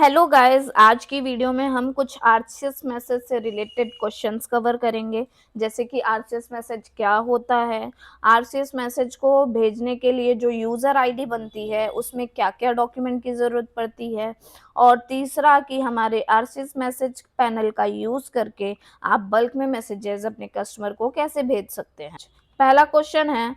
Hello guys, आज की video में हम कुछ आरसीएस मैसेज से रिलेटेड क्वेश्चंस कवर करेंगे। जैसे कि आरसीएस मैसेज क्या होता है, आरसीएस मैसेज को भेजने के लिए जो यूज़र आईडी बनती है उसमें क्या-क्या डॉक्यूमेंट की ज़रूरत पड़ती है, और तीसरा कि हमारे आरसीएस मैसेज पैनल का यूज़ करके आप बल्क में मैसेजेस अपने कस्टमर को कैसे भेज सकते हैं। पहला क्वेश्चन है,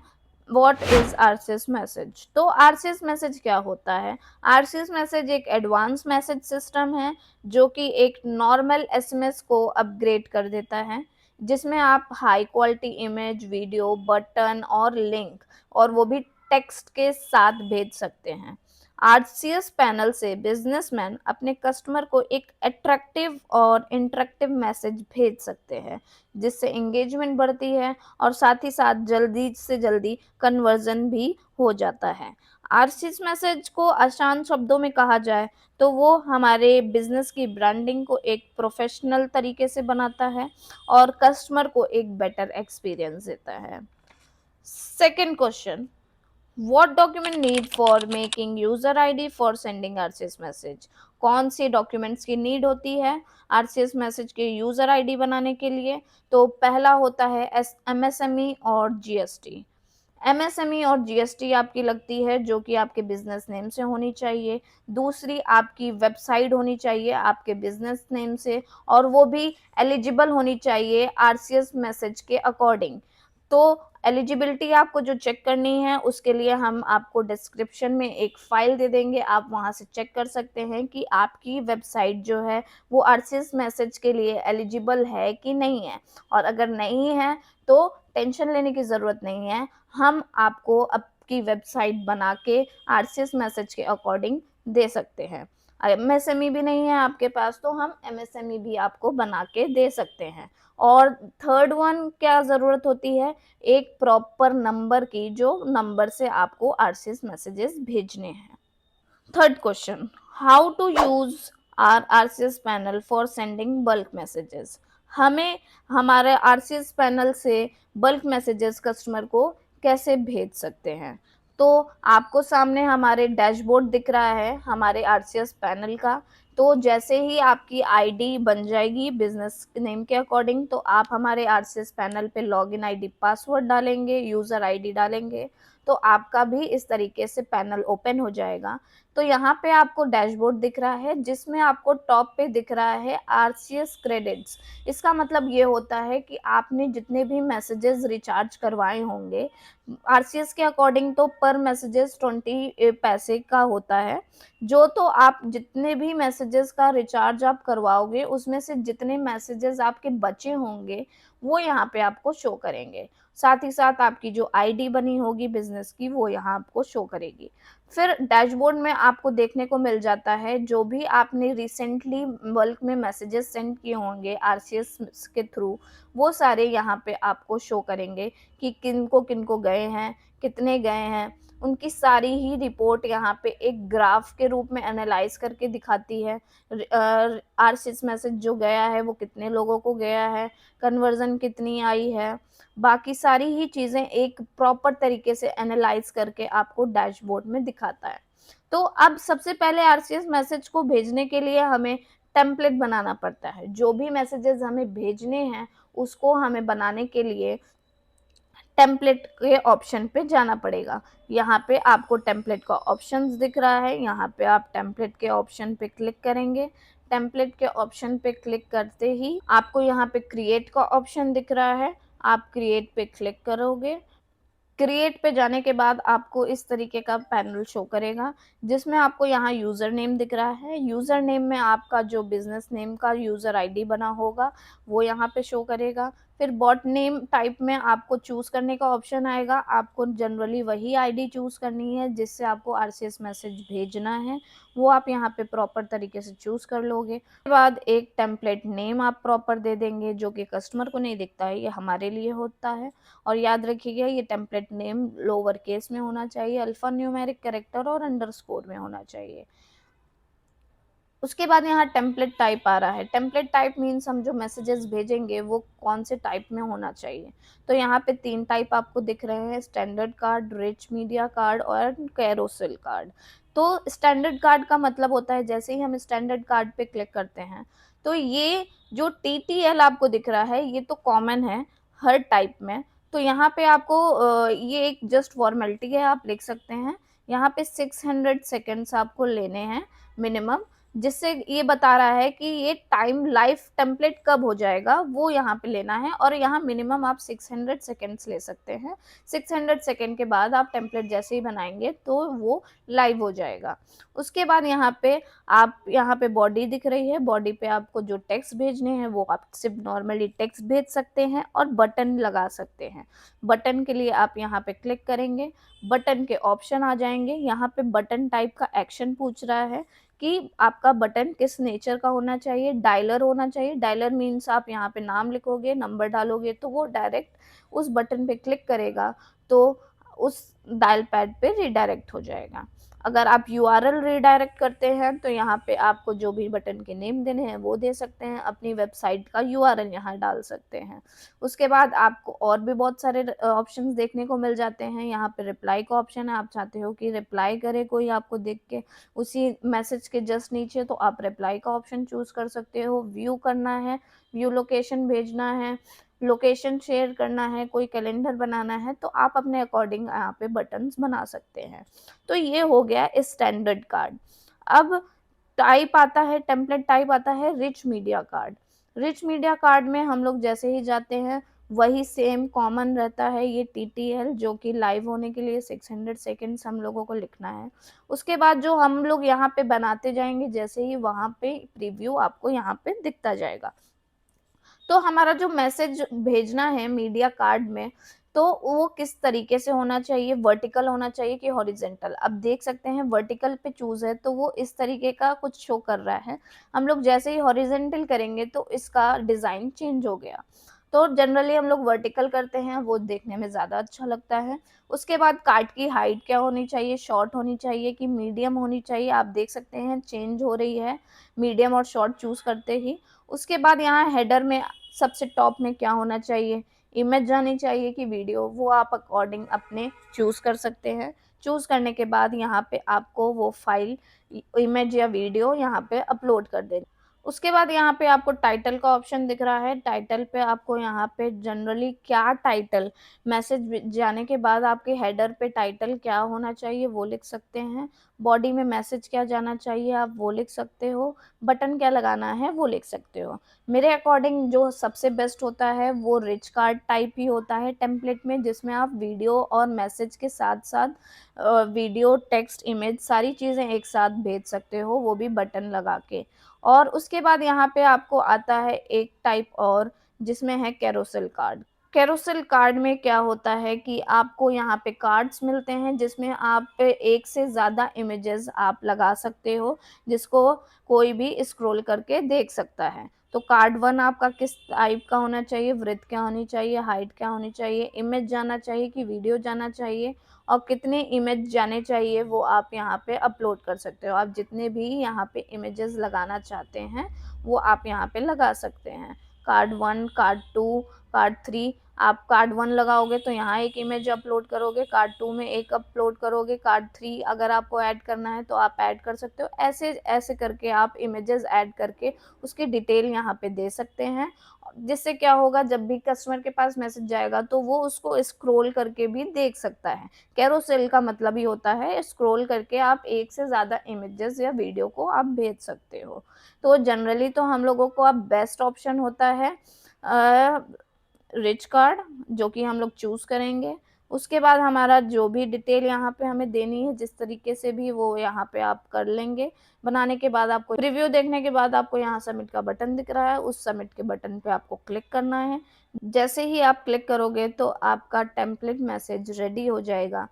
व्हाट इज़ आरसीएस मैसेज? तो आरसीएस मैसेज क्या होता है? आरसीएस मैसेज एक एडवांस मैसेज सिस्टम है जो कि एक नॉर्मल एसएमएस को अपग्रेड कर देता है, जिसमें आप high quality image, video, button और लिंक, और वो भी टेक्स्ट के साथ भेज सकते हैं। आरसीएस पैनल से बिजनेसमैन अपने कस्टमर को एक अट्रैक्टिव और इंटरेक्टिव मैसेज भेज सकते हैं, जिससे एंगेजमेंट बढ़ती है और साथ ही साथ जल्दी से जल्दी कन्वर्जन भी हो जाता है। आरसीएस मैसेज को आसान शब्दों में कहा जाए तो वो हमारे बिजनेस की ब्रांडिंग को एक प्रोफेशनल तरीके से बनाता है और कस्टमर को एक बेटर एक्सपीरियंस देता है। Second question, what document need for making user ID for sending RCS message? कौन सी डॉक्यूमेंट्स की नीड होती है आरसीएस मैसेज के यूजर आईडी बनाने के लिए? तो पहला होता है एमएसएमई और जीएसटी। एमएसएमई और जीएसटी आपकी लगती है जो कि आपके बिजनेस नेम से होनी चाहिए। दूसरी आपकी वेबसाइट होनी चाहिए आपके बिजनेस नेम से, और वो भी एलिजिबल होनी चाहिए आरसीएस मैसेज के अकॉर्डिंग। तो एलिजिबिलिटी आपको जो चेक करनी है उसके लिए हम आपको डिस्क्रिप्शन में एक फाइल दे देंगे, आप वहां से चेक कर सकते हैं कि आपकी वेबसाइट जो है वो आरसीएस मैसेज के लिए एलिजिबल है कि नहीं है। और अगर नहीं है तो टेंशन लेने की ज़रूरत नहीं है, हम आपको आपकी वेबसाइट बना के आरसीएस मैसेज के अकॉर्डिंग दे सकते हैं। एमएसएमई भी नहीं है आपके पास तो हम एमएसएमई भी आपको बना के दे सकते हैं। और थर्ड वन क्या ज़रूरत होती है, एक प्रॉपर नंबर की, जो नंबर से आपको आरसीएस मैसेजेस भेजने हैं। Third question, how to use R RCS panel for sending bulk messages? हमें हमारे आरसीएस पैनल से बल्क मैसेजेस कस्टमर को कैसे भेज सकते हैं? तो आपको सामने हमारे डैशबोर्ड दिख रहा है हमारे आरसीएस पैनल का। तो जैसे ही आपकी आईडी बन जाएगी बिजनेस नेम के अकॉर्डिंग, तो आप हमारे आरसीएस पैनल पे लॉगिन आईडी, पासवर्ड डालेंगे, यूज़र आईडी डालेंगे, तो आपका भी इस तरीके से पैनल ओपन हो जाएगा। तो यहाँ पे आपको डैशबोर्ड दिख रहा है जिसमें आपको टॉप पे दिख रहा है आरसीएस क्रेडिट्स। इसका मतलब ये होता है कि आपने जितने भी मैसेजेस रिचार्ज करवाए होंगे, आरसीएस के अकॉर्डिंग तो पर मैसेजेस 20 पैसे का होता है। जो तो आप जितने भी मैसेजेस का रिचार्ज आप करवाओगे उसमें से जितने मैसेजेस आपके बचे होंगे वो यहाँ पे आपको शो करेंगे। साथ ही साथ आपकी जो आईडी बनी होगी बिजनेस की वो यहाँ आपको शो करेगी। फिर डैशबोर्ड में आपको देखने को मिल जाता है जो भी आपने रिसेंटली बल्क में मैसेजेस सेंड किए होंगे आरसीएस के थ्रू, वो सारे यहाँ पे आपको शो करेंगे कि किनको-किनको गए हैं, कितने गए हैं। उनकी सारी ही रिपोर्ट यहाँ पे एक ग्राफ के रूप में एनालाइज़ करके दिखाती है। आरसीएस मैसेज जो गया है वो कितने लोगों को गया है, कन्वर्ज़न कितनी आई है, बाकी सारी ही चीज़ें एक प्रॉपर तरीके से एनालाइज़ करके आपको डैशबोर्ड में दिखाता है। तो अब सबसे पहले आरसीएस मैसेज को भेजने के लिए हमें टेम्पलेट बनाना पड़ता है। जो भी मैसेजेस हमें भेजने हैं उसको हमें बनाने के लिए टेम्पलेट के ऑप्शन पे जाना पड़ेगा। यहाँ पे आपको टेम्पलेट का ऑप्शंस दिख रहा है, यहाँ पे आप टेम्पलेट के ऑप्शन पे क्लिक करेंगे। टेम्पलेट के ऑप्शन पे क्लिक करते ही आपको यहाँ पे क्रिएट का ऑप्शन दिख रहा है, आप क्रिएट पे क्लिक करोगे। क्रिएट पे जाने के बाद आपको इस तरीके का पैनल शो करेगा जिसमें आपको यहाँ यूज़र नेम दिख रहा है। यूज़र नेम में आपका जो बिज़नेस नेम का यूज़र आईडी बना होगा वो यहाँ पे शो करेगा। फिर बॉट नेम टाइप में आपको चूज़ करने का ऑप्शन आएगा। आपको जनरली वही आईडी चूज़ करनी है जिससे आपको आरसीएस मैसेज भेजना है, वो आप यहाँ पे प्रॉपर तरीके से चूज़ कर लोगे। उसके बाद एक टेम्पलेट नेम आप प्रॉपर दे देंगे जो कि कस्टमर को नहीं दिखता है, ये हमारे लिए होता है। और याद रखिएगा ये टेम्पलेट नेम लोअर केस में होना चाहिए, अल्फ़ा न्यूमेरिक कैरेक्टर और अंडरस्कोर में होना चाहिए। उसके बाद यहाँ टेम्पलेट टाइप आ रहा है। टेम्पलेट टाइप मीन्स हम जो मैसेजेस भेजेंगे वो कौन से टाइप में होना चाहिए। तो यहाँ पे 3 टाइप आपको दिख रहे हैं, standard card, rich media card और कैरोसेल कार्ड। तो स्टैंडर्ड कार्ड का मतलब होता है जैसे ही हम स्टैंडर्ड कार्ड पे क्लिक करते हैं, तो ये जो टीटीएल आपको दिख रहा है ये तो कॉमन है हर टाइप में। तो यहाँ पे आपको ये एक जस्ट फॉर्मेलिटी है, आप लिख सकते हैं। यहाँ पे 600 सेकेंड्स आपको लेने हैं मिनिमम, जिससे ये बता रहा है कि ये टाइम लाइफ टेम्पलेट कब हो जाएगा वो यहाँ पे लेना है, और यहाँ मिनिमम आप 600 सेकेंड्स ले सकते हैं। 600 सेकेंड के बाद आप टेम्पलेट जैसे ही बनाएंगे तो वो लाइव हो जाएगा। उसके बाद यहाँ पे बॉडी दिख रही है, बॉडी पे आपको जो टेक्स्ट भेजने हैं वो आप सिर्फ नॉर्मली टेक्स्ट भेज सकते हैं और बटन लगा सकते हैं। बटन के लिए आप यहाँ पे क्लिक करेंगे, बटन के ऑप्शन आ जाएंगे। यहाँ पे बटन टाइप का एक्शन पूछ रहा है कि आपका बटन किस नेचर का होना चाहिए। डायलर होना चाहिए। डायलर मीन्स आप यहाँ पे नाम लिखोगे, नंबर डालोगे तो वो डायरेक्ट उस बटन पे क्लिक करेगा, तो उस डायल पैड पे रिडायरेक्ट हो जाएगा। अगर आप यूआरएल रिडायरेक्ट करते हैं तो यहाँ पे आपको जो भी बटन के नेम देने हैं वो दे सकते हैं, अपनी वेबसाइट का यूआरएल यहाँ डाल सकते हैं। उसके बाद आपको और भी बहुत सारे ऑप्शंस देखने को मिल जाते हैं। यहाँ पे रिप्लाई का ऑप्शन है, आप चाहते हो कि रिप्लाई करे कोई आपको देख के उसी मैसेज के जस्ट नीचे, तो आप रिप्लाई का ऑप्शन चूज कर सकते हो। व्यू करना है, व्यू लोकेशन भेजना है, लोकेशन शेयर करना है, कोई कैलेंडर बनाना है, तो आप अपने अकॉर्डिंग यहाँ पे बटन्स बना सकते हैं। तो ये हो गया स्टैंडर्ड कार्ड। अब टाइप आता है, टेम्पलेट टाइप आता है rich media card. Rich media card में हम लोग जैसे ही जाते हैं वही सेम कॉमन रहता है, ये टीटीएल जो कि लाइव होने के लिए 600 सेकेंड्स हम लोगों को लिखना है। उसके बाद जो हम लोग यहाँ पे बनाते जाएंगे, जैसे ही वहाँ पे प्रीव्यू आपको यहाँ पे दिखता जाएगा। तो हमारा जो मैसेज भेजना है मीडिया कार्ड में, तो वो किस तरीके से होना चाहिए, वर्टिकल होना चाहिए कि हॉरिजेंटल। अब देख सकते हैं वर्टिकल पे चूज है तो वो इस तरीके का कुछ शो कर रहा है। हम लोग जैसे ही हॉरिजेंटल करेंगे तो इसका डिजाइन चेंज हो गया। तो जनरली हम लोग वर्टिकल करते हैं, वो देखने में ज्यादा अच्छा लगता है। उसके बाद कार्ड की हाइट क्या होनी चाहिए, शॉर्ट होनी चाहिए कि मीडियम होनी चाहिए, आप देख सकते हैं चेंज हो रही है मीडियम और शॉर्ट चूज करते ही। उसके बाद यहाँ हेडर में सबसे टॉप में क्या होना चाहिए, इमेज जानी चाहिए कि वीडियो, वो आप अकॉर्डिंग अपने चूज कर सकते हैं। चूज करने के बाद यहाँ पे आपको वो फाइल, इमेज या वीडियो यहाँ पे अपलोड कर देना। उसके बाद यहाँ पे आपको टाइटल का ऑप्शन दिख रहा है। टाइटल पे आपको यहाँ पे जनरली क्या टाइटल, मैसेज जाने के बाद आपके हेडर पे टाइटल क्या होना चाहिए वो लिख सकते हैं। बॉडी में मैसेज क्या जाना चाहिए आप वो लिख सकते हो। बटन क्या लगाना है वो लिख सकते हो। मेरे अकॉर्डिंग जो सबसे बेस्ट होता है वो रिच कार्ड टाइप ही होता है टेम्पलेट में, जिसमें आप वीडियो और मैसेज के साथ साथ वीडियो, टेक्स्ट, इमेज सारी चीज़ें एक साथ भेज सकते हो, वो भी बटन लगा के। और उसके बाद यहाँ पे आपको आता है एक टाइप और, जिसमें है कैरोसेल कार्ड। कैरोसेल कार्ड में क्या होता है कि आपको यहाँ पे कार्ड्स मिलते हैं जिसमें आप एक से ज़्यादा इमेजेस आप लगा सकते हो, जिसको कोई भी स्क्रॉल करके देख सकता है। तो कार्ड वन आपका किस टाइप का होना चाहिए, वृत्त क्या होनी चाहिए, हाइट क्या होनी चाहिए, इमेज जाना चाहिए कि वीडियो जाना चाहिए, और कितने इमेज जाने चाहिए वो आप यहाँ पे अपलोड कर सकते हो। आप जितने भी यहाँ पे इमेजेस लगाना चाहते हैं वो आप यहाँ पे लगा सकते हैं। Card one, card two, card three. आप कार्ड वन लगाओगे तो यहाँ एक इमेज अपलोड करोगे, कार्ड टू में एक अपलोड करोगे, कार्ड थ्री अगर आपको ऐड करना है तो आप ऐड कर सकते हो। ऐसे ऐसे करके आप इमेजेस ऐड करके उसकी डिटेल यहाँ पे दे सकते हैं, जिससे क्या होगा जब भी कस्टमर के पास मैसेज जाएगा तो वो उसको स्क्रॉल करके भी देख सकता है। कैरोसेल का मतलब ही होता है स्क्रॉल करके आप एक से ज़्यादा इमेजेस या वीडियो को आप भेज सकते हो। तो जनरली तो हम लोगों को अब बेस्ट ऑप्शन होता है रिच कार्ड, जो कि हम लोग चूज करेंगे। उसके बाद हमारा जो भी डिटेल यहाँ पे हमें देनी है जिस तरीके से भी, वो यहाँ पे आप कर लेंगे। बनाने के बाद आपको रिव्यू देखने के बाद आपको यहाँ सबमिट का बटन दिख रहा है, उस सबमिट के बटन पे आपको क्लिक करना है। जैसे ही आप क्लिक करोगे तो आपका टेम्पलेट मैसेज रेडी हो जाएगा।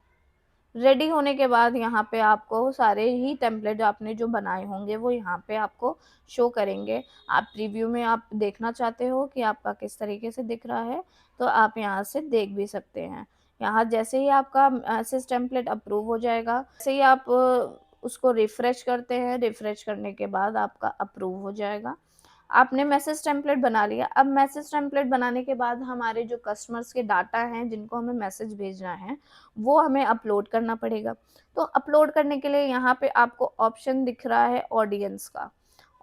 रेडी होने के बाद यहाँ पे आपको सारे ही टेम्पलेट आपने जो बनाए होंगे वो यहाँ पे आपको शो करेंगे। आप प्रीव्यू में आप देखना चाहते हो कि आपका किस तरीके से दिख रहा है तो आप यहाँ से देख भी सकते हैं। यहाँ जैसे ही आपका मैसेज टेम्पलेट अप्रूव हो जाएगा, जैसे ही आप उसको रिफ्रेश करते हैं, रिफ्रेश करने के बाद आपका अप्रूव हो जाएगा। आपने मैसेज टेम्पलेट बना लिया। अब मैसेज टेम्पलेट बनाने के बाद हमारे जो कस्टमर्स के डाटा हैं जिनको हमें मैसेज भेजना है, वो हमें अपलोड करना पड़ेगा। तो अपलोड करने के लिए यहाँ पे आपको ऑप्शन दिख रहा है ऑडियंस का।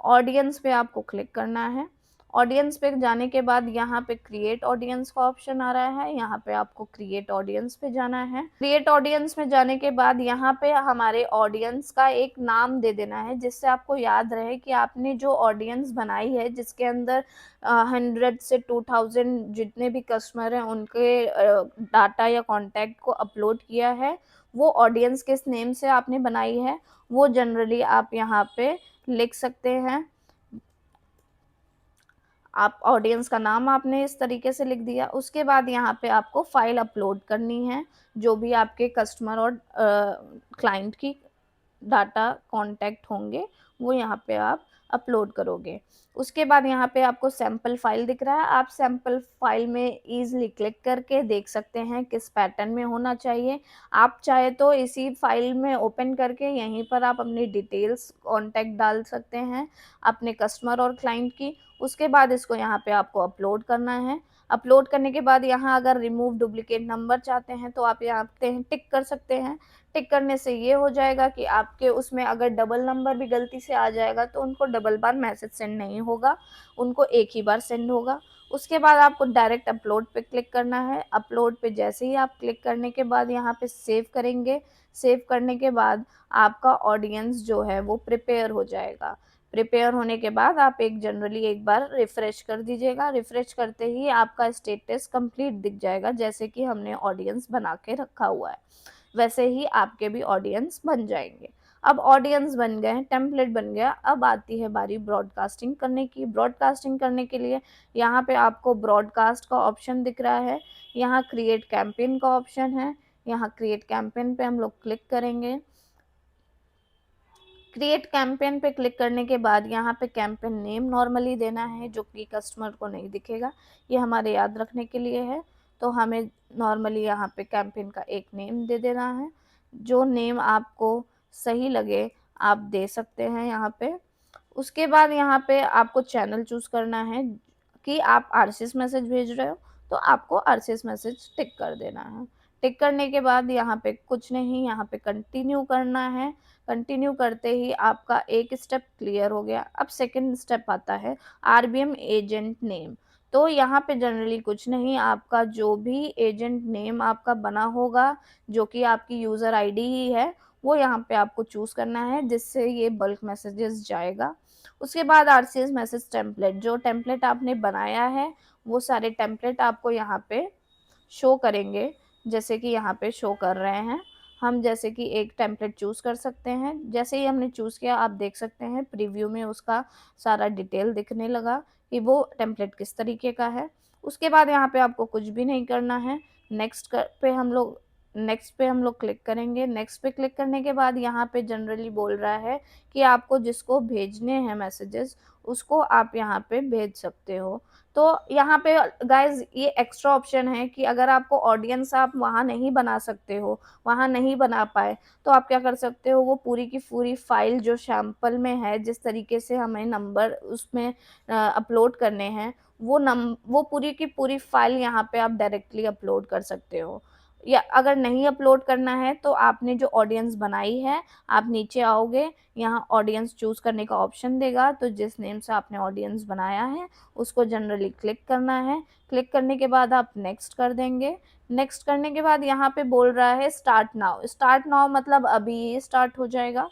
ऑडियंस पे आपको क्लिक करना है। ऑडियंस पे जाने के बाद यहाँ पे क्रिएट ऑडियंस का ऑप्शन आ रहा है, यहाँ पे आपको क्रिएट ऑडियंस पे जाना है। क्रिएट ऑडियंस में जाने के बाद यहाँ पे हमारे ऑडियंस का एक नाम दे देना है, जिससे आपको याद रहे कि आपने जो ऑडियंस बनाई है जिसके अंदर 100 से 2000 जितने भी कस्टमर हैं उनके डाटा या कॉन्टैक्ट को अपलोड किया है, वो ऑडियंस किस नेम से आपने बनाई है, वो जनरली आप यहाँ पे लिख सकते हैं। आप ऑडियंस का नाम आपने इस तरीके से लिख दिया। उसके बाद यहाँ पे आपको फाइल अपलोड करनी है, जो भी आपके कस्टमर और क्लाइंट की डाटा कॉन्टैक्ट होंगे, वो यहाँ पे आप अपलोड करोगे। उसके बाद यहाँ पे आपको सैंपल फाइल दिख रहा है, आप सैंपल फाइल में ईज़िली क्लिक करके देख सकते हैं किस पैटर्न में होना चाहिए। आप चाहे तो इसी फाइल में ओपन करके यहीं पर आप अपनी डिटेल्स कॉन्टैक्ट डाल सकते हैं अपने कस्टमर और क्लाइंट की। उसके बाद इसको यहाँ पे आपको अपलोड करना है। अपलोड करने के बाद यहाँ अगर रिमूव डुप्लीकेट नंबर चाहते हैं तो आप यहाँ पे टिक कर सकते हैं। टिक करने से ये हो जाएगा कि आपके उसमें अगर डबल नंबर भी गलती से आ जाएगा तो उनको डबल बार मैसेज सेंड नहीं होगा, उनको एक ही बार सेंड होगा। उसके बाद आपको डायरेक्ट अपलोड पे क्लिक करना है। अपलोड पे जैसे ही आप क्लिक करने के बाद यहाँ पे सेव करेंगे। सेव करने के बाद आपका ऑडियंस जो है वो प्रिपेयर हो जाएगा। प्रिपेयर होने के बाद आप जनरली एक बार रिफ्रेश कर दीजिएगा। रिफ्रेश करते ही आपका स्टेटस कंप्लीट दिख जाएगा, जैसे कि हमने ऑडियंस बना के रखा हुआ है, वैसे ही आपके भी ऑडियंस बन जाएंगे। अब ऑडियंस बन गए, टेम्पलेट बन गया, अब आती है बारी ब्रॉडकास्टिंग करने की। ब्रॉडकास्टिंग करने के लिए यहाँ पे आपको ब्रॉडकास्ट का ऑप्शन दिख रहा है, यहाँ क्रिएट कैंपेन का ऑप्शन है। यहाँ क्रिएट कैंपेन पे हम लोग क्लिक करेंगे। क्रिएट कैंपेन पे क्लिक करने के बाद यहाँ पे कैंपेन नेम नॉर्मली देना है, जो कि कस्टमर को नहीं दिखेगा, ये हमारे याद रखने के लिए है। तो हमें नॉर्मली यहाँ पे कैंपेन का एक नेम दे देना है, जो नेम आपको सही लगे आप दे सकते हैं यहाँ पे। उसके बाद यहाँ पे आपको चैनल चूज़ करना है कि आप आरसीएस मैसेज भेज रहे हो, तो आपको आरसीएस मैसेज टिक कर देना है। टिक करने के बाद यहाँ पे कुछ नहीं, यहाँ पे कंटिन्यू करना है। कंटिन्यू करते ही आपका एक स्टेप क्लियर हो गया। अब सेकंड स्टेप आता है आरबीएम एजेंट नेम। तो यहाँ पे जनरली कुछ नहीं, आपका जो भी एजेंट नेम आपका बना होगा, जो कि आपकी यूज़र आईडी ही है, वो यहाँ पे आपको चूज़ करना है, जिससे ये बल्क मैसेजेस जाएगा। उसके बाद आरसीएस मैसेज टेम्पलेट, जो टेम्पलेट आपने बनाया है, वो सारे टेम्पलेट आपको यहाँ पे शो करेंगे, जैसे कि यहाँ पे शो कर रहे हैं। हम जैसे कि एक टेम्पलेट चूज़ कर सकते हैं। जैसे ही हमने चूज़ किया, आप देख सकते हैं प्रीव्यू में उसका सारा डिटेल दिखने लगा कि वो टेम्पलेट किस तरीके का है। उसके बाद यहाँ पे आपको कुछ भी नहीं करना है। नेक्स्ट पे हम लोग क्लिक करेंगे। नेक्स्ट पे क्लिक करने के बाद यहाँ पे जनरली बोल रहा है कि आपको जिसको भेजने हैं मैसेजेस, उसको आप यहाँ पे भेज सकते हो। तो यहाँ पे गाइज़ ये एक्स्ट्रा ऑप्शन है कि अगर आपको ऑडियंस आप वहाँ नहीं बना सकते हो, वहाँ नहीं बना पाए, तो आप क्या कर सकते हो, वो पूरी की पूरी फ़ाइल जो सैंपल में है, जिस तरीके से हमें नंबर उसमें अपलोड करने हैं, वो पूरी की पूरी फ़ाइल यहाँ पे आप डायरेक्टली अपलोड कर सकते हो। या अगर नहीं अपलोड करना है, तो आपने जो ऑडियंस बनाई है, आप नीचे आओगे, यहाँ ऑडियंस चूज़ करने का ऑप्शन देगा, तो जिस नेम से आपने ऑडियंस बनाया है, उसको जनरली क्लिक करना है। क्लिक करने के बाद आप नेक्स्ट कर देंगे। नेक्स्ट करने के बाद यहाँ पे बोल रहा है स्टार्ट नाउ। स्टार्ट नाउ मतलब अभी ये स्टार्ट हो जाएगा।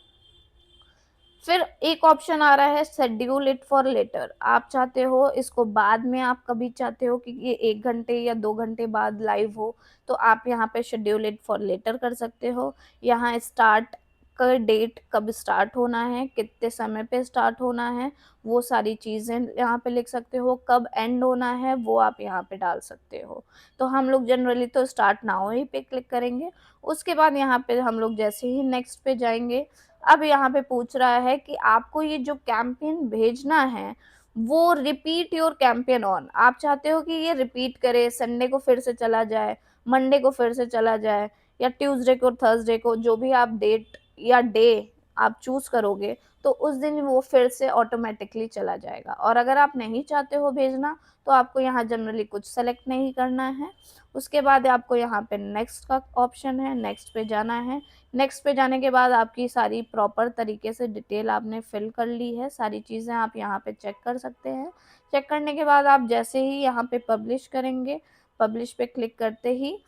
फिर एक ऑप्शन आ रहा है शेड्यूल इट फॉर लेटर। आप चाहते हो इसको बाद में, आप कभी चाहते हो कि ये 1 घंटे या 2 घंटे बाद लाइव हो, तो आप यहाँ पे शेड्यूल इट फॉर लेटर कर सकते हो। यहाँ स्टार्ट का डेट, कब स्टार्ट होना है, कितने समय पे स्टार्ट होना है, वो सारी चीज़ें यहाँ पे लिख सकते हो। कब एंड होना है, वो आप यहाँ पे डाल सकते हो। तो हम लोग जनरली तो स्टार्ट नाउ ही पे क्लिक करेंगे। उसके बाद यहाँ पे हम लोग जैसे ही नेक्स्ट पे जाएँगे, अब यहाँ पे पूछ रहा है कि आपको ये जो कैंपेन भेजना है, वो रिपीट योर कैंपेन ऑन। आप चाहते हो कि ये रिपीट करे, संडे को फिर से चला जाए, मंडे को फिर से चला जाए, या ट्यूसडे को, थर्सडे को, जो भी आप डेट या डे आप चूज़ करोगे तो उस दिन वो फिर से ऑटोमेटिकली चला जाएगा। और अगर आप नहीं चाहते हो भेजना तो आपको यहाँ जनरली कुछ सेलेक्ट नहीं करना है। उसके बाद आपको यहाँ पे नेक्स्ट का ऑप्शन है, नेक्स्ट पे जाना है। नेक्स्ट पे जाने के बाद आपकी सारी प्रॉपर तरीके से डिटेल आपने फिल कर ली है, सारी चीज़ें आप यहाँ पे चेक कर सकते हैं। चेक करने के बाद आप जैसे ही यहाँ पे पब्लिश करेंगे, पब्लिश पे क्लिक करते ही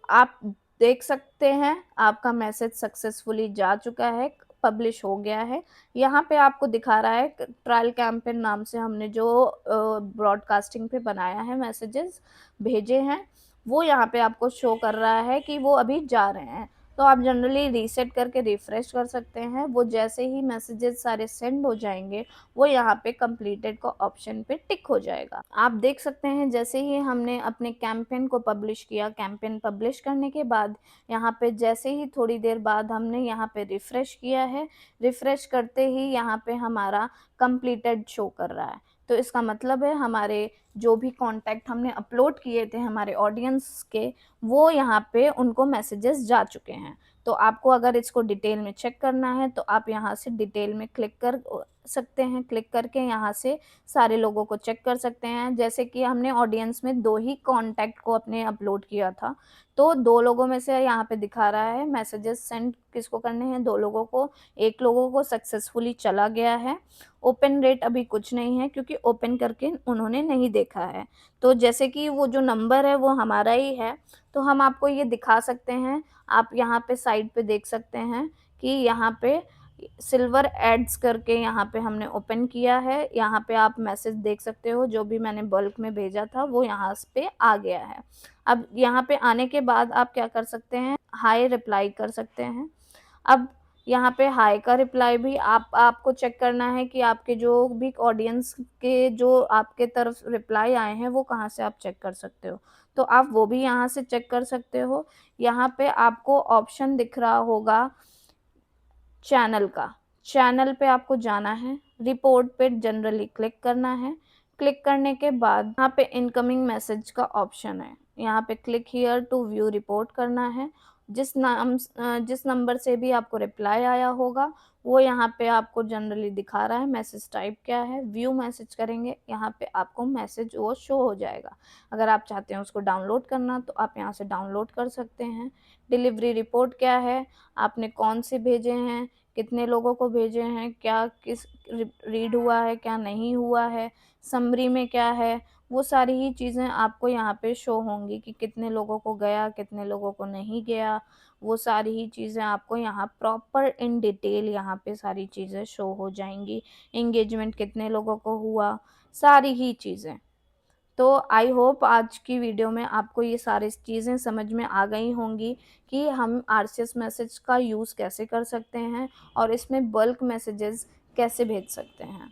आप देख सकते हैं आपका मैसेज सक्सेसफुली जा चुका है, पब्लिश हो गया है। यहाँ पे आपको दिखा रहा है ट्रायल कैंपेन नाम से हमने जो ब्रॉडकास्टिंग पे बनाया है, मैसेजेस भेजे हैं, वो यहाँ पे आपको शो कर रहा है कि वो अभी जा रहे हैं। तो आप जनरली रीसेट करके रिफ्रेश कर सकते हैं। वो जैसे ही मैसेजेस सारे सेंड हो जाएँगे, वो यहाँ पे कंप्लीटेड का ऑप्शन पे टिक हो जाएगा। आप देख सकते हैं जैसे ही हमने अपने कैंपेन को पब्लिश किया, कैंपेन पब्लिश करने के बाद यहाँ पे जैसे ही थोड़ी देर बाद हमने यहाँ पे रिफ्रेश किया है, रिफ्रेश करते ही यहाँ पे हमारा कंप्लीटेड शो कर रहा है। तो इसका मतलब है हमारे जो भी कॉन्टैक्ट हमने अपलोड किए थे हमारे ऑडियंस के, वो यहाँ पे उनको मैसेजेस जा चुके हैं। तो आपको अगर इसको डिटेल में चेक करना है तो आप यहाँ से डिटेल में क्लिक कर सकते हैं। क्लिक करके यहाँ से सारे लोगों को चेक कर सकते हैं। जैसे कि हमने ऑडियंस में 2 ही कॉन्टैक्ट को अपने अपलोड किया था, तो 2 लोगों में से यहाँ पे दिखा रहा है मैसेजेस सेंड किसको करने हैं, 2 लोगों को। 1 लोगों को सक्सेसफुली चला गया है। ओपन रेट अभी कुछ नहीं है क्योंकि ओपन करके उन्होंने नहीं देखा है। तो जैसे कि वो जो नंबर है वो हमारा ही है, तो हम आपको ये दिखा सकते हैं। आप यहाँ पे साइड पे देख सकते हैं कि यहाँ पे सिल्वर एड्स करके यहाँ पे हमने ओपन किया है। यहाँ पे आप मैसेज देख सकते हो, जो भी मैंने बल्क में भेजा था वो यहाँ पे आ गया है। अब यहाँ पे आने के बाद आप क्या कर सकते हैं, हाय रिप्लाई कर सकते हैं। अब यहाँ पे हाय का रिप्लाई भी आपको चेक करना है कि आपके जो भी ऑडियंस के जो आपके तरफ रिप्लाई आए हैं वो कहाँ से आप चेक कर सकते हो। तो आप वो भी यहाँ से चेक कर सकते हो। यहाँ पे आपको ऑप्शन दिख रहा होगा चैनल का, चैनल पे आपको जाना है, रिपोर्ट पे जनरली क्लिक करना है। क्लिक करने के बाद यहाँ पे इनकमिंग मैसेज का ऑप्शन है, यहाँ पे click here to view report करना है। जिस नंबर से भी आपको रिप्लाई आया होगा वो यहाँ पे आपको जनरली दिखा रहा है मैसेज टाइप क्या है। व्यू मैसेज करेंगे, यहाँ पे आपको मैसेज वो शो हो जाएगा। अगर आप चाहते हैं उसको डाउनलोड करना तो आप यहाँ से डाउनलोड कर सकते हैं। डिलीवरी रिपोर्ट क्या है, आपने कौन से भेजे हैं, कितने लोगों को भेजे हैं, क्या किस रीड हुआ है, क्या नहीं हुआ है, समरी में क्या है, वो सारी ही चीज़ें आपको यहाँ पे शो होंगी कि कितने लोगों को गया, कितने लोगों को नहीं गया। वो सारी ही चीज़ें आपको यहाँ प्रॉपर इन डिटेल यहाँ पे सारी चीज़ें शो हो जाएँगी। एंगेजमेंट कितने लोगों को हुआ, सारी ही चीज़ें। तो आई होप आज की वीडियो में आपको ये सारी चीज़ें समझ में आ गई होंगी कि हम आरसीएस मैसेज का यूज़ कैसे कर सकते हैं और इसमें बल्क मैसेजेस कैसे भेज सकते हैं।